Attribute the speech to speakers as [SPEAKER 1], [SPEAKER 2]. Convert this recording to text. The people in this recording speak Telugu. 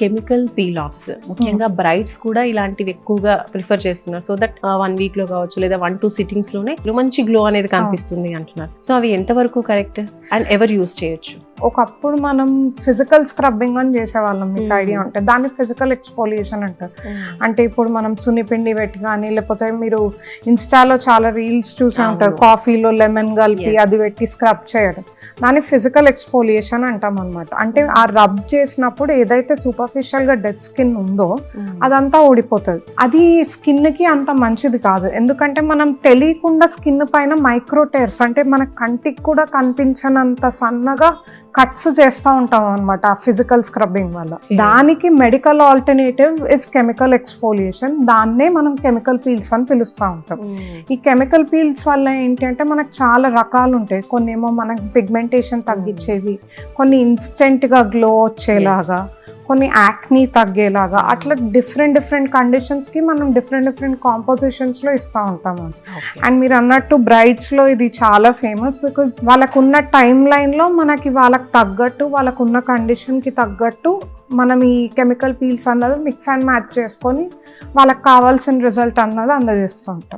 [SPEAKER 1] కెమికల్ పీల్ ఆఫ్స్ ముఖ్యంగా బ్రైడ్స్ కూడా ఇలాంటివి ఎక్కువగా ప్రిఫర్ చేస్తున్నారు. సో దట్ 1 వీక్ లో కావచ్చు లేదా 1-2 సిట్టింగ్స్ లోనే మంచి గ్లో అనేది కనిపిస్తుంది అంటున్నారు. సో అవి ఎంతవరకు కరెక్ట్ అండ్ ఎవరు యూస్ చేయొచ్చు?
[SPEAKER 2] ఒకప్పుడు మనం ఫిజికల్ స్క్రబ్బింగ్ అని చేసేవాళ్ళం, మీకు ఐడియా ఉంటే. దాన్ని ఫిజికల్ ఎక్స్ఫోలియేషన్ అంటారు. అంటే ఇప్పుడు మనం సున్నిపిండి పెట్టి కానీ, లేకపోతే మీరు ఇన్స్టాలో చాలా రీల్స్ చూసే ఉంటారు, కాఫీలో లెమన్ కలిపి అది పెట్టి స్క్రబ్ చేయడం. దాన్ని ఫిజికల్ ఎక్స్ఫోలియేషన్ అంటాం అనమాట. అంటే ఆ రబ్ చేసినప్పుడు ఏదైతే సూపర్ఫిషియల్ గా డెడ్ స్కిన్ ఉందో అదంతా ఊడిపోతుంది. అది స్కిన్ కి అంత మంచిది కాదు. ఎందుకంటే మనం తెలియకుండా స్కిన్ పైన మైక్రోటేర్స్, అంటే మన కంటికి కూడా కనిపించనంత సన్నగా కట్స్ చేస్తూ ఉంటాం అనమాట ఆ ఫిజికల్ స్క్రబ్బింగ్ వల్ల. దానికి medical alternative is chemical exfoliation. దాన్నే మనం కెమికల్ పీల్స్ అని పిలుస్తూ ఉంటాం. ఈ కెమికల్ పీల్స్ వల్ల ఏంటి అంటే మనకు చాలా రకాలు ఉంటాయి. కొన్ని ఏమో మనకు పిగ్మెంటేషన్ తగ్గించేవి, కొన్ని ఇన్స్టెంట్ గా గ్లో వచ్చేలాగా, కొన్ని యాక్నీ తగ్గేలాగా, అట్లా డిఫరెంట్ కండిషన్స్ కి మనం డిఫరెంట్ కాంపోజిషన్స్ లో ఇస్తూ ఉంటాం. అండ్ మీరు అన్నట్టు బ్రైడ్స్ లో ఇది చాలా ఫేమస్. బికాజ్ వాళ్ళకున్న టైం లైన్ లో మనకి వాళ్ళకి తగ్గట్టు, వాళ్ళకున్న కండిషన్ కి తగ్గట్టు మనం ఈ కెమికల్ పీల్స్ అన్నది మిక్స్ అండ్ మ్యాచ్ చేసుకొని వాళ్ళకి కావాల్సిన రిజల్ట్ అన్నది అందజేస్తూ ఉంటాం.